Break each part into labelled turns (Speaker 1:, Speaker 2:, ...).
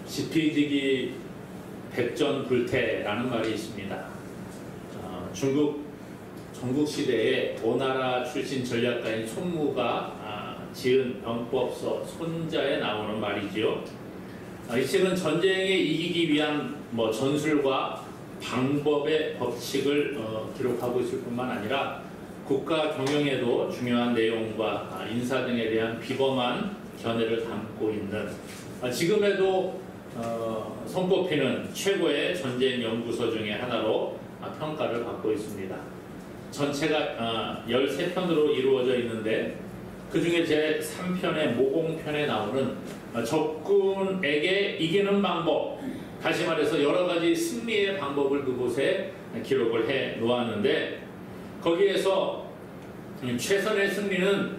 Speaker 1: 지피지기 백전불태라는 말이 있습니다. 중국 전국시대에 오나라 출신 전략가인 손무가 지은 병법서 손자에 나오는 말이지요. 이 책은 전쟁에 이기기 위한 전술과 방법의 법칙을 기록하고 있을 뿐만 아니라 국가 경영에도 중요한 내용과 인사 등에 대한 비범한 견해를 담고 있는, 지금에도 손꼽히는 최고의 전쟁 연구서 중에 하나로 평가를 받고 있습니다. 전체가 13편으로 이루어져 있는데 그 중에 제 3편의 모공편에 나오는 적군에게 이기는 방법, 다시 말해서 여러 가지 승리의 방법을 그곳에 기록을 해 놓았는데, 거기에서 최선의 승리는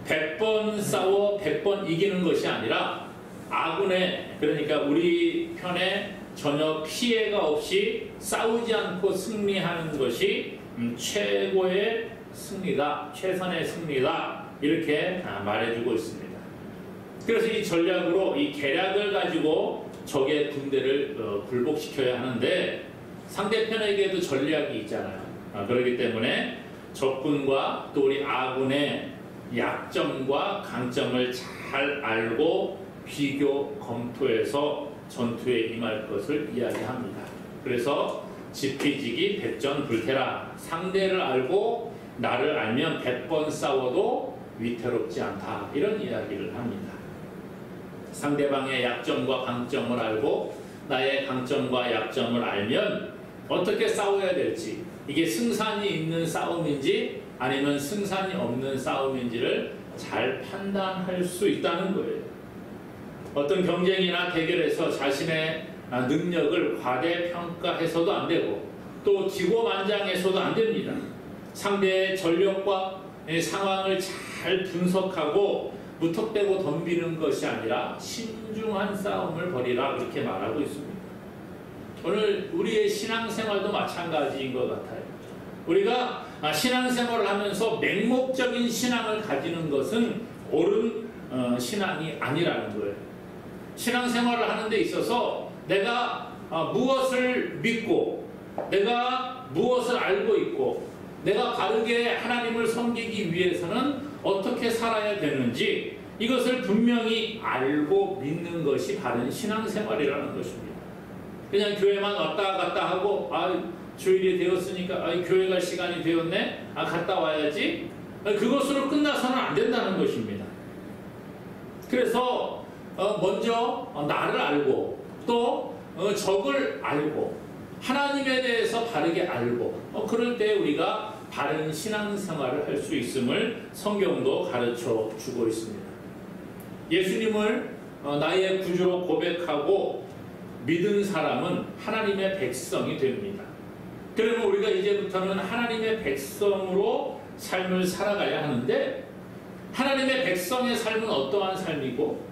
Speaker 1: 100번 싸워 100번 이기는 것이 아니라 아군의, 그러니까 우리 편에 전혀 피해가 없이 싸우지 않고 승리하는 것이 최고의 승리다, 최선의 승리다, 이렇게 말해주고 있습니다. 그래서 이 전략으로 이 계략을 가지고 적의 군대를 굴복시켜야 하는데 상대편에게도 전략이 있잖아요. 그렇기 때문에 적군과 또 우리 아군의 약점과 강점을 잘 알고 비교 검토해서 전투에 임할 것을 이야기합니다. 그래서 지피지기 백전불태라, 상대를 알고 나를 알면 100번 싸워도 위태롭지 않다, 이런 이야기를 합니다. 상대방의 약점과 강점을 알고 나의 강점과 약점을 알면 어떻게 싸워야 될지, 이게 승산이 있는 싸움인지 아니면 승산이 없는 싸움인지를 잘 판단할 수 있다는 거예요. 어떤 경쟁이나 대결에서 자신의 능력을 과대평가해서도 안 되고 또 기고만장해서도 안 됩니다. 상대의 전력과 상황을 잘 분석하고 무턱대고 덤비는 것이 아니라 신중한 싸움을 벌이라, 그렇게 말하고 있습니다. 오늘 우리의 신앙생활도 마찬가지인 것 같아요. 우리가 신앙생활을 하면서 맹목적인 신앙을 가지는 것은 옳은 신앙이 아니라는 거예요. 신앙생활을 하는 데 있어서 내가 무엇을 믿고 내가 무엇을 알고 있고 내가 바르게 하나님을 섬기기 위해서는 어떻게 살아야 되는지, 이것을 분명히 알고 믿는 것이 바른 신앙생활이라는 것입니다. 그냥 교회만 왔다 갔다 하고 주일이 되었으니까 교회 갈 시간이 되었네, 갔다 와야지, 그것으로 끝나서는 안 된다는 것입니다. 그래서 먼저 나를 알고 또 적을 알고 하나님에 대해서 바르게 알고 그럴 때 우리가 바른 신앙생활을 할 수 있음을 성경도 가르쳐 주고 있습니다. 예수님을 나의 구주로 고백하고 믿은 사람은 하나님의 백성이 됩니다. 그러면 우리가 이제부터는 하나님의 백성으로 삶을 살아가야 하는데, 하나님의 백성의 삶은 어떠한 삶이고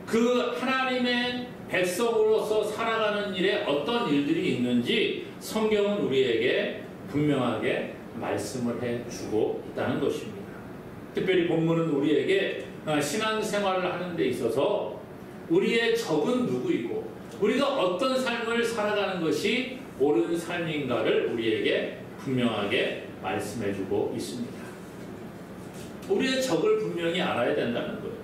Speaker 1: 그 하나님의 백성으로서 살아가는 일에 어떤 일들이 있는지 성경은 우리에게 분명하게 말씀을 해주고 있다는 것입니다. 특별히 본문은 우리에게 신앙생활을 하는 데 있어서 우리의 적은 누구이고 우리가 어떤 삶을 살아가는 것이 옳은 삶인가를 우리에게 분명하게 말씀해주고 있습니다. 우리의 적을 분명히 알아야 된다는 거예요.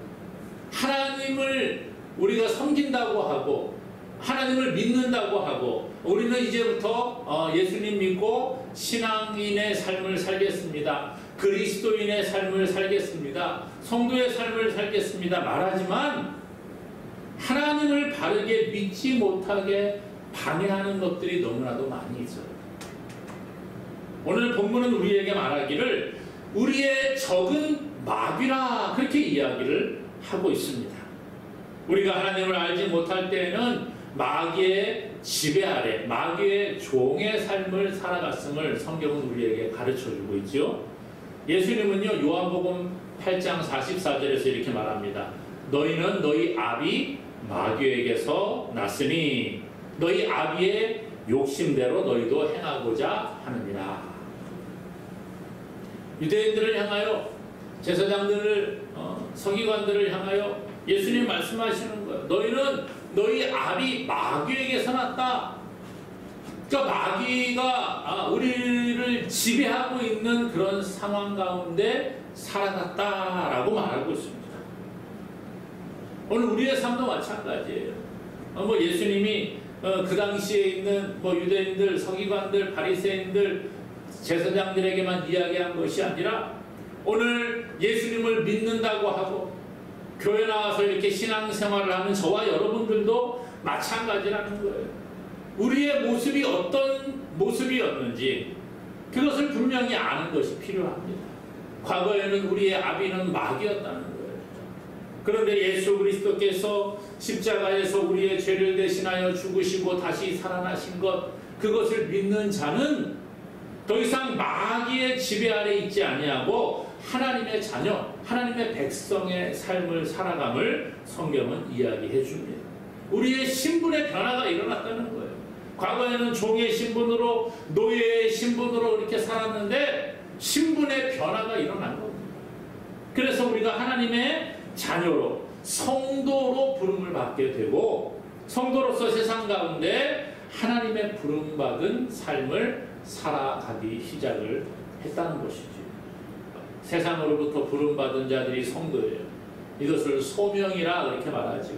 Speaker 1: 하나님을 우리가 섬긴다고 하고 하나님을 믿는다고 하고 우리는 이제부터 예수님 믿고 신앙인의 삶을 살겠습니다, 그리스도인의 삶을 살겠습니다, 성도의 삶을 살겠습니다 말하지만 하나님을 바르게 믿지 못하게 방해하는 것들이 너무나도 많이 있어요. 오늘 본문은 우리에게 말하기를 우리의 적은 마귀라, 그렇게 이야기를 하고 있습니다. 우리가 하나님을 알지 못할 때에는 마귀의 지배 아래, 마귀의 종의 삶을 살아갔음을 성경은 우리에게 가르쳐주고 있죠. 예수님은요, 요한복음 8장 44절에서 이렇게 말합니다. 너희는 너희 아비 마귀에게서 났으니 너희 아비의 욕심대로 너희도 행하고자 하느니라. 유대인들을 향하여, 제사장들을, 서기관들을 향하여 예수님 말씀하시는 거예요. 너희는 너희 아비 마귀에게서 났다. 그러니까 마귀가 우리를 지배하고 있는 그런 상황 가운데 살아났다라고 말하고 있습니다. 오늘 우리의 삶도 마찬가지예요. 예수님이 그 당시에 있는 유대인들, 서기관들, 바리새인들, 제사장들에게만 이야기한 것이 아니라 오늘 예수님을 믿는다고 하고 교회 나와서 이렇게 신앙생활을 하는 저와 여러분들도 마찬가지라는 거예요. 우리의 모습이 어떤 모습이었는지 그것을 분명히 아는 것이 필요합니다. 과거에는 우리의 아비는 마귀였다는 거예요. 그런데 예수 그리스도께서 십자가에서 우리의 죄를 대신하여 죽으시고 다시 살아나신 것, 그것을 믿는 자는 더 이상 마귀의 지배 아래 있지 아니하고 하나님의 자녀, 하나님의 백성의 삶을 살아감을 성경은 이야기해 줍니다. 우리의 신분의 변화가 일어났다는 거예요. 과거에는 종의 신분으로, 노예의 신분으로 이렇게 살았는데 신분의 변화가 일어난 겁니다. 그래서 우리가 하나님의 자녀로, 성도로 부름을 받게 되고, 성도로서 세상 가운데 하나님의 부름받은 삶을 살아가기 시작을 했다는 것이죠. 세상으로부터 부름받은 자들이 성도예요. 이것을 소명이라 그렇게 말하죠.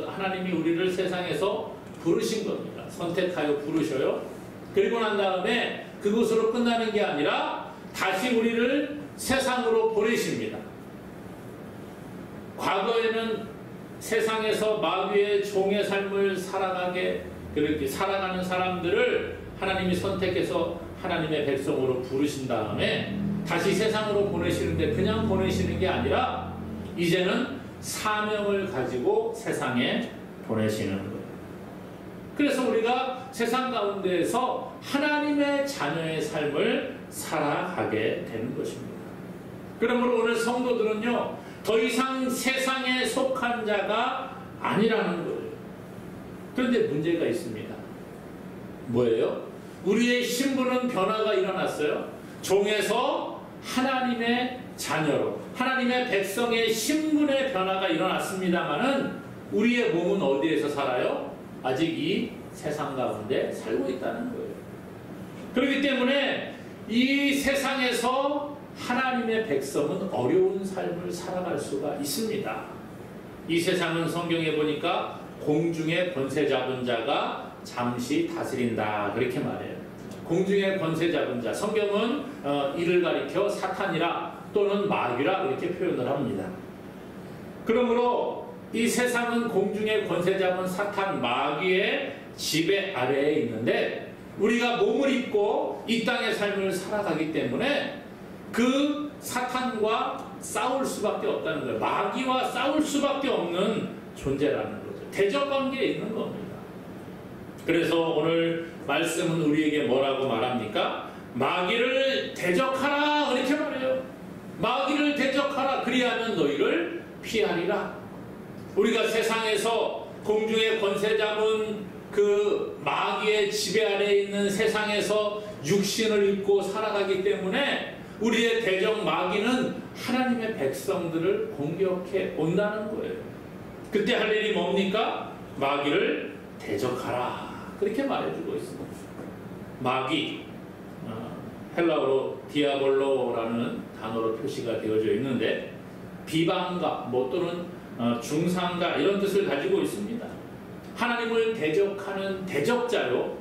Speaker 1: 하나님이 우리를 세상에서 부르신 겁니다. 선택하여 부르셔요. 그리고 난 다음에 그것으로 끝나는 게 아니라 다시 우리를 세상으로 보내십니다. 과거에는 세상에서 마귀의 종의 삶을 그렇게 살아가는 사람들을 하나님이 선택해서 하나님의 백성으로 부르신 다음에 다시 세상으로 보내시는데 그냥 보내시는 게 아니라 이제는 사명을 가지고 세상에 보내시는 거예요. 그래서 우리가 세상 가운데에서 하나님의 자녀의 삶을 살아가게 되는 것입니다. 그러므로 오늘 성도들은요, 더 이상 세상에 속한 자가 아니라는 거예요. 그런데 문제가 있습니다. 뭐예요? 우리의 신분은 변화가 일어났어요. 종에서 하나님의 자녀로, 하나님의 백성의 신분의 변화가 일어났습니다마는 우리의 몸은 어디에서 살아요? 아직 이 세상 가운데 살고 있다는 거예요. 그렇기 때문에 이 세상에서 하나님의 백성은 어려운 삶을 살아갈 수가 있습니다. 이 세상은 성경에 보니까 공중의 권세 잡은 자가 잠시 다스린다 그렇게 말해요. 공중의 권세 잡은 자, 성경은 이를 가리켜 사탄이라 또는 마귀라 그렇게 표현을 합니다. 그러므로 이 세상은 공중의 권세 잡은 사탄, 마귀의 지배 아래에 있는데 우리가 몸을 입고 이 땅의 삶을 살아가기 때문에 그 사탄과 싸울 수밖에 없다는 거예요. 마귀와 싸울 수밖에 없는 존재라는 거죠. 대적 관계에 있는 겁니다. 그래서 오늘 말씀은 우리에게 뭐라고 말합니까? 마귀를 대적하라 그렇게 말해요. 마귀를 대적하라, 그리하면 너희를 피하리라. 우리가 세상에서 공중의 권세 잡은 그 마귀의 지배 아래에 있는 세상에서 육신을 입고 살아가기 때문에 우리의 대적 마귀는 하나님의 백성들을 공격해 온다는 거예요. 그때 할 일이 뭡니까? 마귀를 대적하라 그렇게 말해주고 있습니다. 마귀, 헬라어로 디아볼로라는 단어로 표시가 되어져 있는데 비방가 또는 중상가 이런 뜻을 가지고 있습니다. 하나님을 대적하는 대적자요,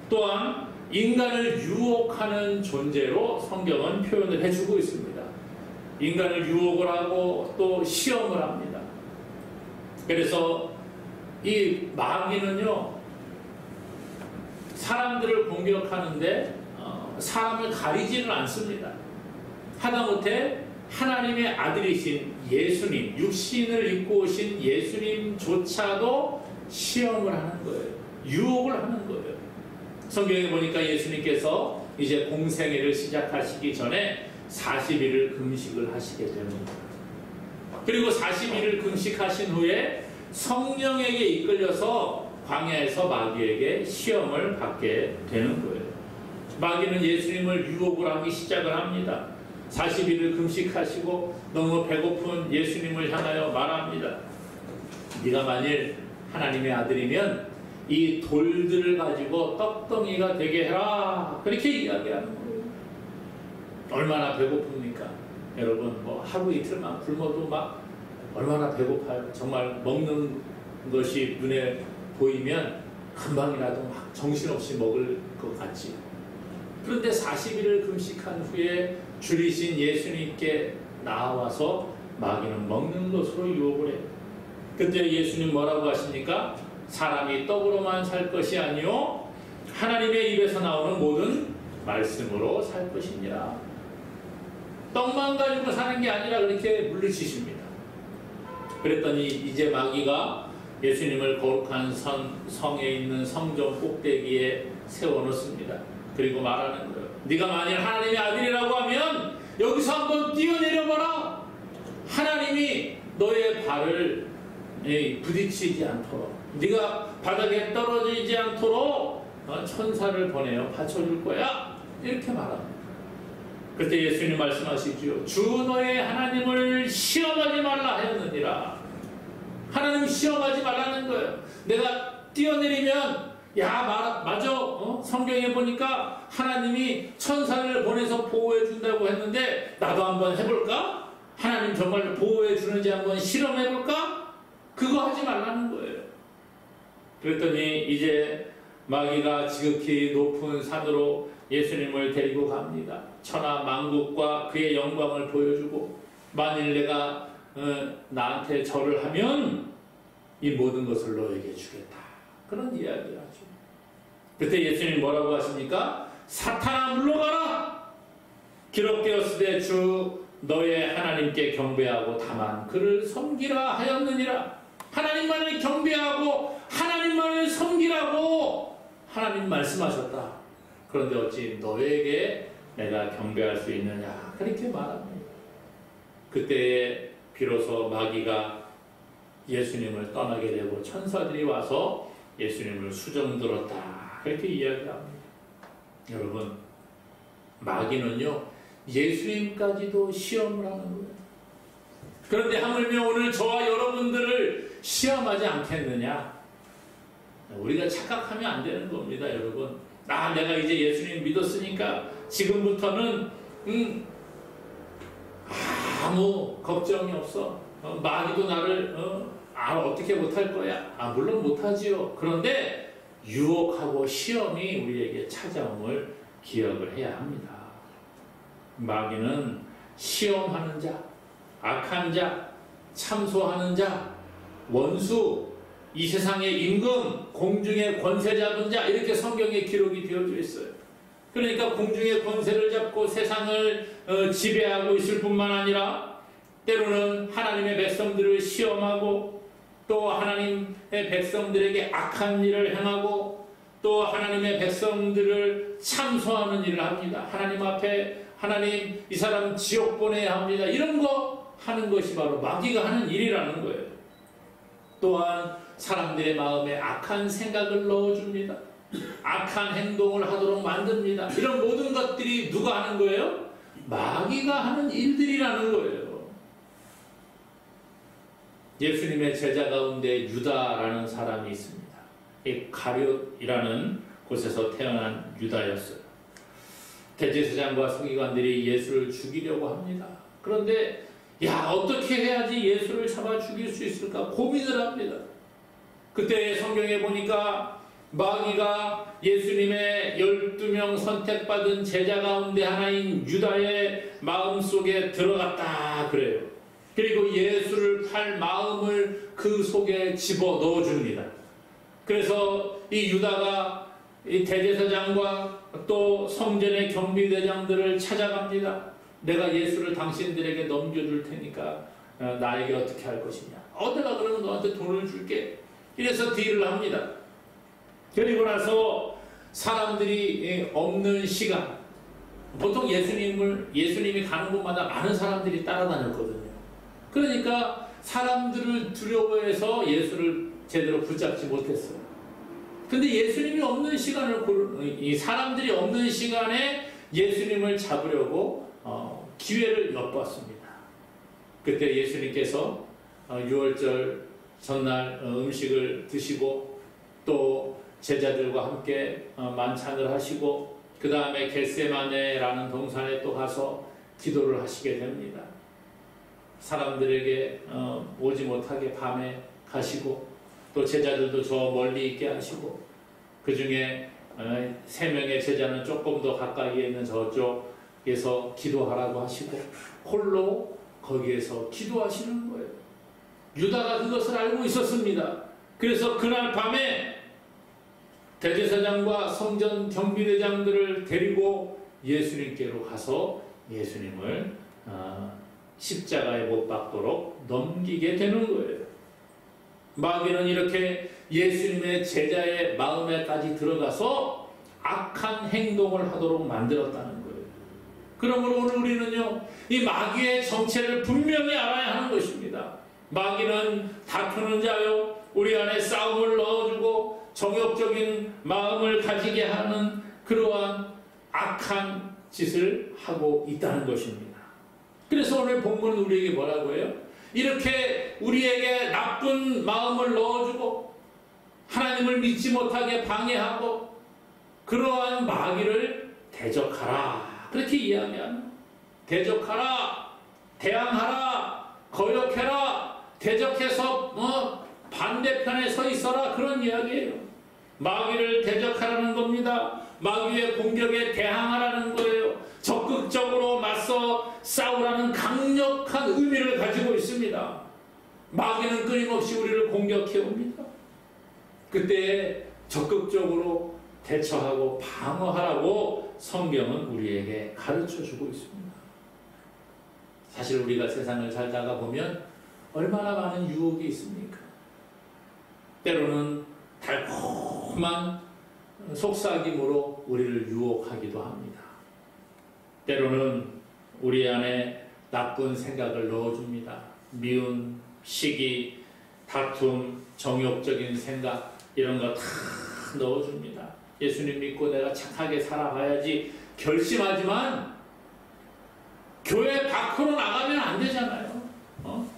Speaker 1: 또한 인간을 유혹하는 존재로 성경은 표현을 해주고 있습니다. 인간을 유혹을 하고 또 시험을 합니다. 그래서 이 마귀는요, 사람들을 공격하는데 사람을 가리지는 않습니다. 하다못해 하나님의 아들이신 예수님, 육신을 입고 오신 예수님조차도 시험을 하는 거예요. 유혹을 하는 거예요. 성경에 보니까 예수님께서 이제 공생애를 시작하시기 전에 40일을 금식을 하시게 됩니다. 그리고 40일을 금식하신 후에 성령에게 이끌려서 광야에서 마귀에게 시험을 받게 되는 거예요. 마귀는 예수님을 유혹을 하기 시작을 합니다. 40일을 금식하시고 너무 배고픈 예수님을 향하여 말합니다. 네가 만일 하나님의 아들이면 이 돌들을 가지고 떡덩이가 되게 해라. 그렇게 이야기하는 거예요. 얼마나 배고픕니까? 여러분, 뭐 하루 이틀만 굶어도 막 얼마나 배고파요. 정말 먹는 것이 눈에 보이면 금방이라도 막 정신없이 먹을 것 같지. 그런데 40일을 금식한 후에 줄이신 예수님께 나와서 마귀는 먹는 것으로 유혹을 해요. 그때 예수님 뭐라고 하십니까? 사람이 떡으로만 살 것이 아니요 하나님의 입에서 나오는 모든 말씀으로 살 것이니라. 떡만 가지고 사는 게 아니라 그렇게 물리치십니다. 그랬더니 이제 마귀가 예수님을 거룩한 성에 있는 성전 꼭대기에 세워놓습니다. 그리고 말하는 거예요. 네가 만일 하나님의 아들이라고 하면 여기서 한번 뛰어내려봐라. 하나님이 너의 발을 부딪히지 않도록, 네가 바닥에 떨어지지 않도록 천사를 보내어 받쳐줄 거야. 이렇게 말합니다. 그때 예수님 말씀하시죠. 주 너의 하나님을 시험하지 말라 하였느니라. 하나님 시험하지 말라는 거예요. 내가 뛰어내리면 맞아. 성경에 보니까 하나님이 천사를 보내서 보호해 준다고 했는데 나도 한번 해볼까? 하나님 정말 보호해 주는지 한번 실험해 볼까? 그거 하지 말라는 거예요. 그랬더니 이제 마귀가 지극히 높은 산으로 예수님을 데리고 갑니다. 천하 만국과 그의 영광을 보여주고 만일 내가 나한테 절을 하면 이 모든 것을 너에게 주겠다. 그런 이야기를 하죠. 그때 예수님 뭐라고 하십니까? 사탄아 물러가라. 기록되었으되 주 너의 하나님께 경배하고 다만 그를 섬기라 하였느니라. 하나님만을 경배하고 하나님만을 섬기라고 하나님 말씀하셨다. 그런데 어찌 너에게 내가 경배할 수 있느냐. 그렇게 말합니다. 그때 비로소 마귀가 예수님을 떠나게 되고 천사들이 와서 예수님을 수정들었다. 그렇게 이야기합니다. 여러분, 마귀는요 예수님까지도 시험을 하는 거예요. 그런데 하물며 오늘 저와 여러분들을 시험하지 않겠느냐. 우리가 착각하면 안 되는 겁니다. 여러분, 내가 이제 예수님 믿었으니까 지금부터는 아무 걱정이 없어. 마귀도 나를 어떻게 못할 거야. 물론 못하지요. 그런데 유혹하고 시험이 우리에게 찾아옴을 기억을 해야 합니다. 마귀는 시험하는 자, 악한 자, 참소하는 자, 원수, 이 세상의 임금, 공중의 권세 잡은 자, 이렇게 성경에 기록이 되어져 있어요. 그러니까 공중의 권세를 잡고 세상을 지배하고 있을 뿐만 아니라 때로는 하나님의 백성들을 시험하고 또 하나님의 백성들에게 악한 일을 행하고 또 하나님의 백성들을 참소하는 일을 합니다. 하나님 앞에 하나님 이 사람 지옥 보내야 합니다. 이런 거 하는 것이 바로 마귀가 하는 일이라는 거예요. 또한 사람들의 마음에 악한 생각을 넣어줍니다. 악한 행동을 하도록 만듭니다. 이런 모든 것들이 누가 하는 거예요? 마귀가 하는 일들이라는 거예요. 예수님의 제자 가운데 유다라는 사람이 있습니다. 이 가룟이라는 곳에서 태어난 유다였어요. 대제사장과 서기관들이 예수를 죽이려고 합니다. 그런데 어떻게 해야지 예수를 잡아 죽일 수 있을까 고민을 합니다. 그때 성경에 보니까 마귀가 예수님의 12명 선택받은 제자 가운데 하나인 유다의 마음속에 들어갔다 그래요. 그리고 예수를 팔 마음을 그 속에 집어넣어 줍니다. 그래서 이 유다가 이 대제사장과 또 성전의 경비대장들을 찾아갑니다. 내가 예수를 당신들에게 넘겨줄 테니까 나에게 어떻게 할 것이냐. 내가 그러면 너한테 돈을 줄게. 이래서 딜을 합니다. 그리고 나서 사람들이 없는 시간, 보통 예수님이 가는 곳마다 많은 사람들이 따라다녔거든요. 그러니까 사람들을 두려워해서 예수를 제대로 붙잡지 못했어요. 근데 예수님이 없는 시간을 이 사람들이 없는 시간에 예수님을 잡으려고 기회를 엿보았습니다. 그때 예수님께서 유월절 전날 음식을 드시고 또 제자들과 함께 만찬을 하시고 그 다음에 겟세마네라는 동산에 또 가서 기도를 하시게 됩니다. 사람들에게 오지 못하게 밤에 가시고 또 제자들도 저 멀리 있게 하시고 그 중에 3명의 제자는 조금 더 가까이에 있는 저쪽에서 기도하라고 하시고 홀로 거기에서 기도하시는 거예요. 유다가 그것을 알고 있었습니다. 그래서 그날 밤에 대제사장과 성전 경비대장들을 데리고 예수님께로 가서 예수님을 십자가에 못 박도록 넘기게 되는 거예요. 마귀는 이렇게 예수님의 제자의 마음에까지 들어가서 악한 행동을 하도록 만들었다는 거예요. 그러므로 오늘 우리는요, 이 마귀의 정체를 분명히 알아야 하는 것입니다. 마귀는 다투는 자요, 우리 안에 싸움을 넣어주고 정욕적인 마음을 가지게 하는 그러한 악한 짓을 하고 있다는 것입니다. 그래서 오늘 본문은 우리에게 뭐라고 해요? 이렇게 우리에게 나쁜 마음을 넣어주고 하나님을 믿지 못하게 방해하고 그러한 마귀를 대적하라, 그렇게 이야기하는, 대적하라, 대항하라, 거역해라, 대적해서 반대편에 서 있어라, 그런 이야기예요. 마귀를 대적하라는 겁니다. 마귀의 공격에 대항하라는 거예요. 적극적으로 맞서 싸우라는 강력한 의미를 가지고 있습니다. 마귀는 끊임없이 우리를 공격해 옵니다. 그때 적극적으로 대처하고 방어하라고 성경은 우리에게 가르쳐주고 있습니다. 사실 우리가 세상을 살다가 보면 얼마나 많은 유혹이 있습니까? 때로는 달콤한 속삭임으로 우리를 유혹하기도 합니다. 때로는 우리 안에 나쁜 생각을 넣어줍니다. 미움, 시기, 다툼, 정욕적인 생각, 이런 거 다 넣어줍니다. 예수님 믿고 내가 착하게 살아가야지 결심하지만 교회 밖으로 나가면 안 되잖아요.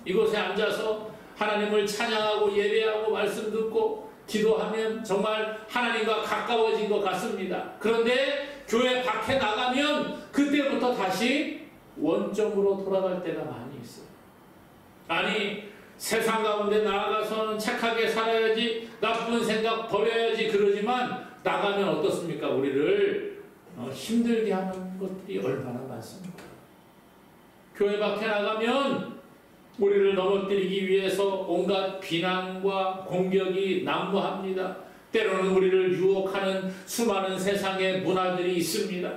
Speaker 1: 이곳에 앉아서 하나님을 찬양하고 예배하고 말씀 듣고 기도하면 정말 하나님과 가까워진 것 같습니다. 그런데 교회 밖에 나가면 그때부터 다시 원점으로 돌아갈 때가 많이 있어요. 아니, 세상 가운데 나아가서는 착하게 살아야지, 나쁜 생각 버려야지 그러지만 나가면 어떻습니까? 우리를 힘들게 하는 것들이 얼마나 많습니까? 교회 밖에 나가면 우리를 넘어뜨리기 위해서 온갖 비난과 공격이 난무합니다. 때로는 우리를 유혹하는 수많은 세상의 문화들이 있습니다.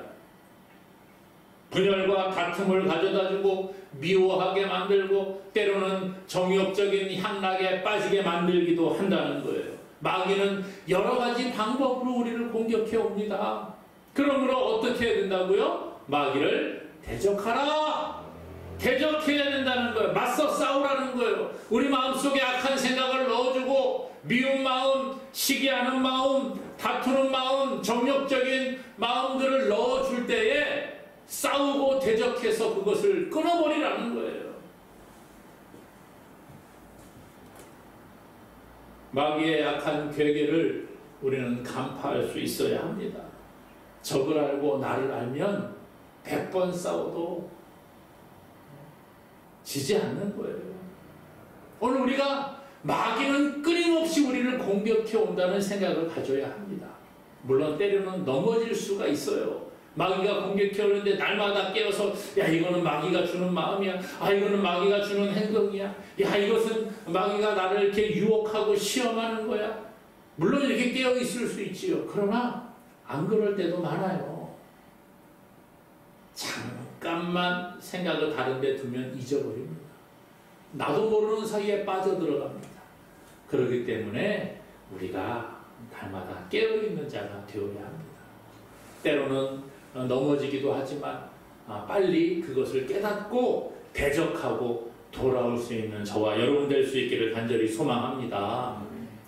Speaker 1: 분열과 다툼을 가져다주고 미워하게 만들고 때로는 정욕적인 향락에 빠지게 만들기도 한다는 거예요. 마귀는 여러 가지 방법으로 우리를 공격해 옵니다. 그러므로 어떻게 해야 된다고요? 마귀를 대적하라! 대적해야 된다는 거예요. 맞서 싸우라는 거예요. 우리 마음속에 악한 생각을 넣어주고 미운 마음, 시기하는 마음, 다투는 마음, 정욕적인 마음들을 넣어줄 때에 싸우고 대적해서 그것을 끊어버리라는 거예요. 마귀의 악한 괴계를 우리는 간파할 수 있어야 합니다. 적을 알고 나를 알면 100번 싸워도 지지 않는 거예요. 오늘 우리가 마귀는 끊임없이 우리를 공격해 온다는 생각을 가져야 합니다. 물론 때로는 넘어질 수가 있어요. 마귀가 공격해 오는데 날마다 깨어서 야, 이거는 마귀가 주는 마음이야. 아, 이거는 마귀가 주는 행동이야. 야, 이것은 마귀가 나를 이렇게 유혹하고 시험하는 거야. 물론 이렇게 깨어 있을 수 있지요. 그러나 안 그럴 때도 많아요. 잠깐만 생각을 다른 데 두면 잊어버립니다. 나도 모르는 사이에 빠져들어갑니다. 그렇기 때문에 우리가 날마다 깨어있는 자가 되어야 합니다. 때로는 넘어지기도 하지만 빨리 그것을 깨닫고 대적하고 돌아올 수 있는 저와 여러분 될 수 있기를 간절히 소망합니다.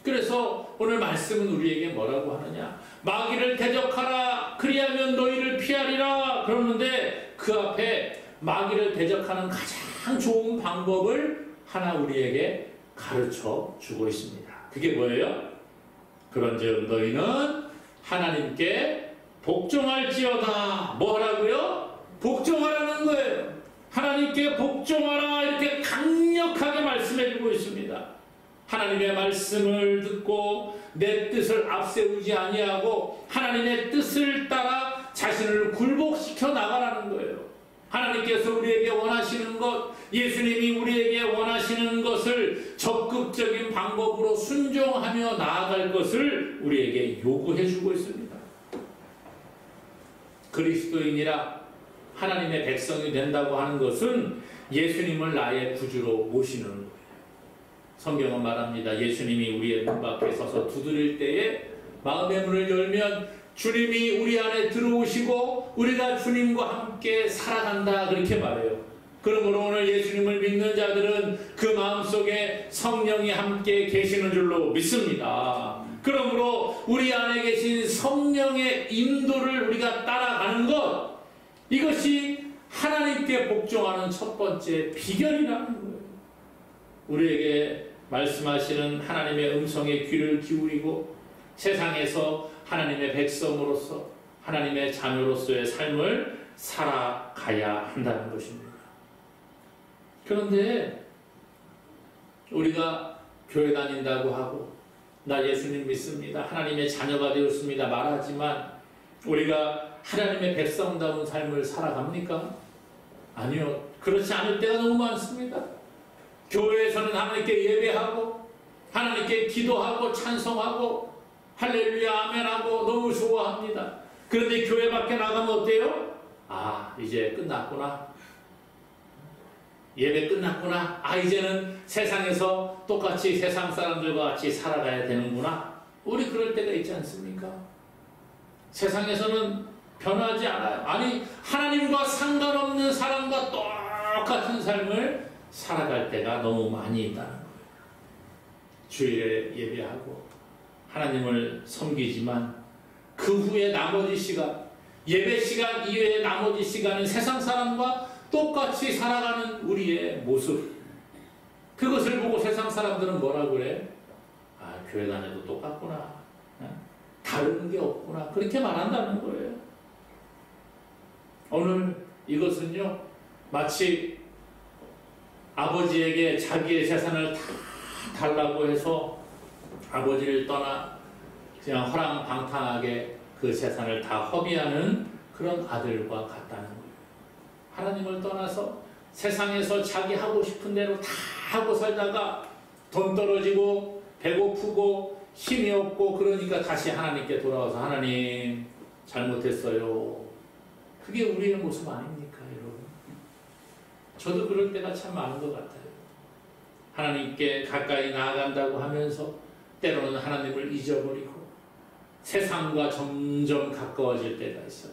Speaker 1: 그래서 오늘 말씀은 우리에게 뭐라고 하느냐? 마귀를 대적하라, 그리하면 너희를 피하리라. 그러는데 그 앞에 마귀를 대적하는 가장 좋은 방법을 하나 우리에게 가르쳐 주고 있습니다. 그게 뭐예요? 그런즉 너희는 하나님께 복종할지어다. 뭐 하라고요? 복종하라는 거예요. 하나님께 복종하라 이렇게 강력하게 말씀해 주고 있습니다. 하나님의 말씀을 듣고 내 뜻을 앞세우지 아니하고 하나님의 뜻을 따라 자신을 굴복시켜 나가라는 거예요. 하나님께서 우리에게 원하시는 것, 예수님이 우리에게 원하시는 것을 적극적인 방법으로 순종하며 나아갈 것을 우리에게 요구해 주고 있습니다. 그리스도인이라 하나님의 백성이 된다고 하는 것은 예수님을 나의 구주로 모시는 거예요. 성경은 말합니다. 예수님이 우리의 문 밖에 서서 두드릴 때에 마음의 문을 열면 주님이 우리 안에 들어오시고 우리가 주님과 함께 살아간다 그렇게 말해요. 그러므로 오늘 예수님을 믿는 자들은 그 마음속에 성령이 함께 계시는 줄로 믿습니다. 그러므로 우리 안에 계신 성령의 인도를 우리가 따라가는 것, 이것이 하나님께 복종하는 첫 번째 비결이라는 거예요. 우리에게 말씀하시는 하나님의 음성에 귀를 기울이고 세상에서 하나님의 백성으로서 하나님의 자녀로서의 삶을 살아가야 한다는 것입니다. 그런데 우리가 교회 다닌다고 하고 나 예수님 믿습니다, 하나님의 자녀가 되었습니다 말하지만 우리가 하나님의 백성다운 삶을 살아갑니까? 아니요. 그렇지 않을 때가 너무 많습니다. 교회에서는 하나님께 예배하고 하나님께 기도하고 찬송하고 할렐루야 아멘하고 너무 좋아합니다. 그런데 교회 밖에 나가면 어때요? 아, 이제 끝났구나. 예배 끝났구나. 아, 이제는 세상에서 똑같이 세상 사람들과 같이 살아가야 되는구나. 우리 그럴 때가 있지 않습니까? 세상에서는 변하지 않아요. 아니, 하나님과 상관없는 사람과 똑같은 삶을 살아갈 때가 너무 많이 있다는 거예요. 주일에 예배하고 하나님을 섬기지만 그 후에 나머지 시간, 예배 시간 이외의 나머지 시간은 세상 사람과 똑같이 살아가는 우리의 모습, 그것을 보고 세상 사람들은 뭐라고 그래? 아, 교회 다녀도 똑같구나. 다른 게 없구나. 그렇게 말한다는 거예요. 오늘 이것은요, 마치 아버지에게 자기의 재산을 다 달라고 해서 아버지를 떠나 그냥 허랑방탕하게 그 재산을 다 허비하는 그런 아들과 같다는 거예요. 하나님을 떠나서 세상에서 자기 하고 싶은 대로 다 하고 살다가 돈 떨어지고 배고프고 힘이 없고 그러니까 다시 하나님께 돌아와서 하나님 잘못했어요. 그게 우리의 모습 아닙니까, 여러분? 저도 그럴 때가 참 많은 것 같아요. 하나님께 가까이 나아간다고 하면서 때로는 하나님을 잊어버리고 세상과 점점 가까워질 때가 있어요.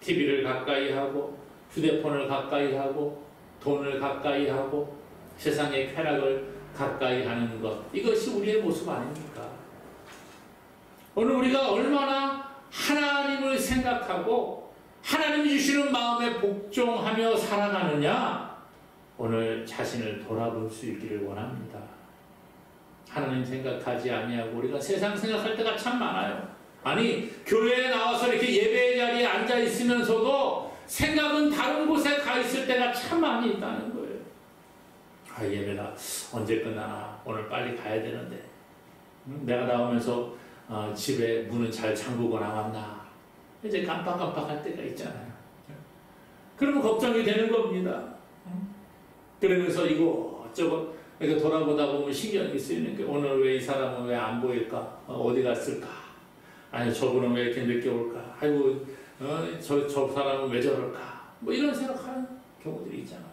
Speaker 1: TV를 가까이 하고 휴대폰을 가까이 하고 돈을 가까이 하고 세상의 쾌락을 가까이 하는 것, 이것이 우리의 모습 아닙니까? 오늘 우리가 얼마나 하나님을 생각하고 하나님이 주시는 마음에 복종하며 살아가느냐, 오늘 자신을 돌아볼 수 있기를 원합니다. 하나님 생각하지 아니하고 우리가 세상 생각할 때가 참 많아요. 아니, 교회에 나와서 이렇게 예배의 자리에 앉아 있으면서도 생각은 다른 곳에 가 있을 때가 참 많이 있다는 거예요. 아, 예배가 언제 끝나나, 오늘 빨리 가야 되는데 내가 나오면서 집에 문은 잘 잠그고 나왔나, 이제 깜빡깜빡할 때가 있잖아요. 그러면 걱정이 되는 겁니다. 그러면서 이것저것 이렇게 돌아보다 보면 신경이 쓰이는 게, 오늘 왜 이 사람은 왜 안 보일까? 어디 갔을까? 아니, 저분은 왜 이렇게 늦게 올까? 아이고, 저 사람은 왜 저럴까? 뭐 이런 생각하는 경우들이 있잖아요.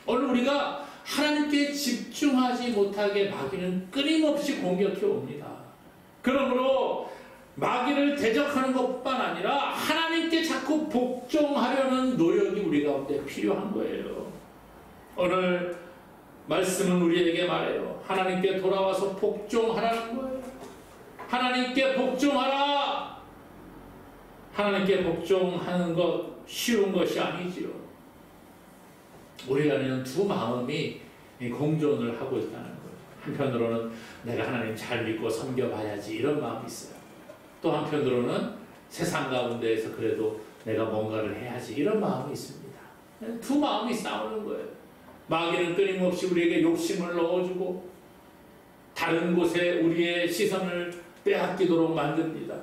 Speaker 1: 오늘 우리가 하나님께 집중하지 못하게 마귀는 끊임없이 공격해 옵니다. 그러므로 마귀를 대적하는 것뿐만 아니라 하나님께 자꾸 복종하려는 노력이 우리 가운데 필요한 거예요. 오늘 말씀은 우리에게 말해요. 하나님께 돌아와서 복종하라는 거예요. 하나님께 복종하라. 하나님께 복종하는 것 쉬운 것이 아니지요. 우리 안에는 두 마음이 공존을 하고 있다는 거예요. 한편으로는 내가 하나님 잘 믿고 섬겨봐야지 이런 마음이 있어요. 또 한편으로는 세상 가운데에서 그래도 내가 뭔가를 해야지 이런 마음이 있습니다. 두 마음이 싸우는 거예요. 마귀는 끊임없이 우리에게 욕심을 넣어주고 다른 곳에 우리의 시선을 빼앗기도록 만듭니다.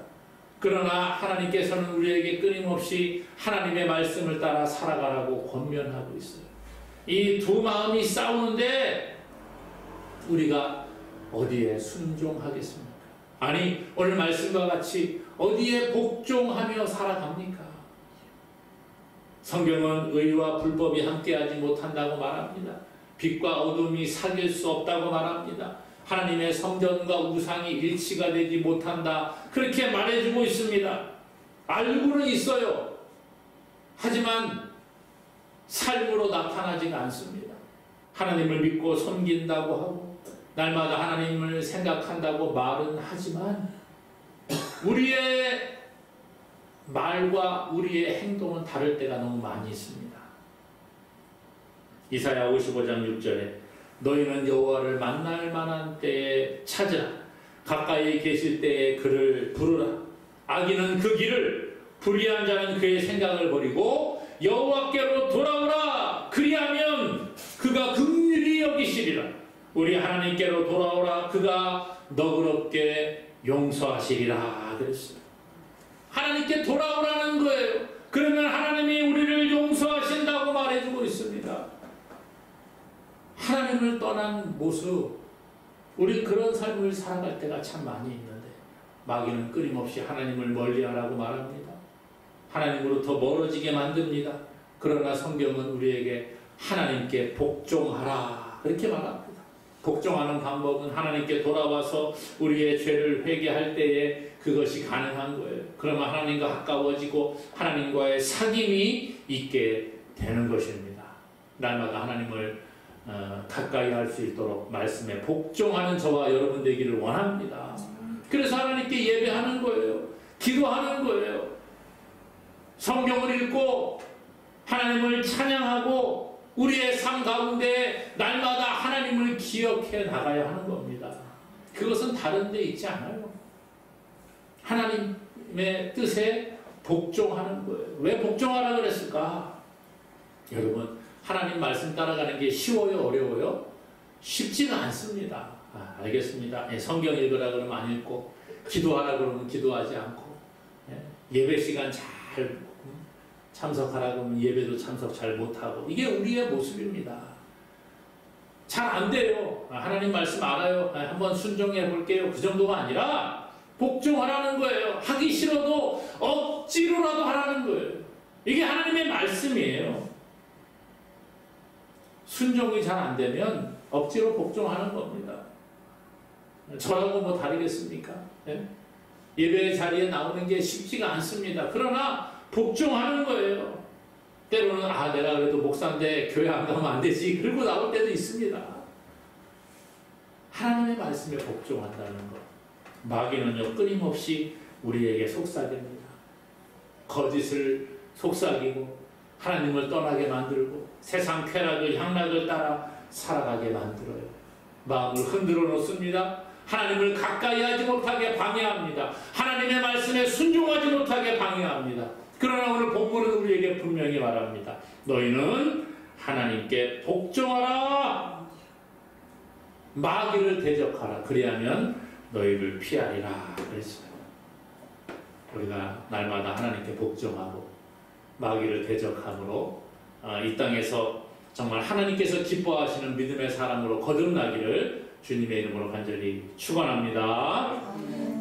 Speaker 1: 그러나 하나님께서는 우리에게 끊임없이 하나님의 말씀을 따라 살아가라고 권면하고 있어요. 이 두 마음이 싸우는데 우리가 어디에 순종하겠습니까? 아니 오늘 말씀과 같이 어디에 복종하며 살아갑니까? 성경은 의와 불법이 함께하지 못한다고 말합니다. 빛과 어둠이 사귈 수 없다고 말합니다. 하나님의 성전과 우상이 일치가 되지 못한다. 그렇게 말해주고 있습니다. 알고는 있어요. 하지만 삶으로 나타나지가 않습니다. 하나님을 믿고 섬긴다고 하고 날마다 하나님을 생각한다고 말은 하지만 우리의 말과 우리의 행동은 다를 때가 너무 많이 있습니다. 이사야 55장 6절에 너희는 여호와를 만날 만한 때에 찾으라. 가까이 계실 때에 그를 부르라. 악인은 그 길을, 불의한 자는 그의 생각을 버리고 여호와께로 돌아오라. 그리하면 그가 긍휼히 여기시리라. 우리 하나님께로 돌아오라. 그가 너그럽게 용서하시리라. 그랬어요. 하나님께 돌아오라는 거예요. 그러면 하나님이 우리를 용서하신다고 말해주고 있습니다. 하나님을 떠난 모습, 우리 그런 삶을 살아갈 때가 참 많이 있는데 마귀는 끊임없이 하나님을 멀리하라고 말합니다. 하나님으로부터 멀어지게 만듭니다. 그러나 성경은 우리에게 하나님께 복종하라 그렇게 말합니다. 복종하는 방법은 하나님께 돌아와서 우리의 죄를 회개할 때에 그것이 가능한 거예요. 그러면 하나님과 가까워지고 하나님과의 사귐이 있게 되는 것입니다. 날마다 하나님을 가까이 할 수 있도록 말씀에 복종하는 저와 여러분 되기를 원합니다. 그래서 하나님께 예배하는 거예요. 기도하는 거예요. 성경을 읽고 하나님을 찬양하고 우리의 삶 가운데 날마다 하나님을 기억해 나가야 하는 겁니다. 그것은 다른 데 있지 않아요. 하나님의 뜻에 복종하는 거예요. 왜 복종하라 그랬을까? 여러분, 하나님 말씀 따라가는 게 쉬워요? 어려워요? 쉽지는 않습니다. 알겠습니다. 성경 읽으라 그러면 안 읽고, 기도하라 그러면 기도하지 않고, 예배 시간 잘 참석하라 그러면 예배도 참석 잘 못하고, 이게 우리의 모습입니다. 잘 안 돼요. 하나님 말씀 알아요. 한번 순종해 볼게요. 그 정도가 아니라 복종하라는 거예요. 하기 싫어도 억지로라도 하라는 거예요. 이게 하나님의 말씀이에요. 순종이 잘 안 되면 억지로 복종하는 겁니다. 저라고 뭐 다르겠습니까? 예배 자리에 나오는 게 쉽지가 않습니다. 그러나 복종하는 거예요. 때로는 내가 그래도 목사인데 교회 안 가면 안 되지 그러고 나올 때도 있습니다. 하나님의 말씀에 복종한다는 것. 마귀는요 끊임없이 우리에게 속삭입니다. 거짓을 속삭이고 하나님을 떠나게 만들고 세상 쾌락을 향락을 따라 살아가게 만들어요. 마음을 흔들어 놓습니다. 하나님을 가까이 하지 못하게 방해합니다. 하나님의 말씀에 순종하지 못하게 방해합니다. 그러나 오늘 본문은 우리에게 분명히 말합니다. 너희는 하나님께 복종하라. 마귀를 대적하라. 그리하면 너희를 피하리라. 그랬어요. 우리가 날마다 하나님께 복종하고 마귀를 대적함으로 이 땅에서 정말 하나님께서 기뻐하시는 믿음의 사람으로 거듭나기를 주님의 이름으로 간절히 축원합니다.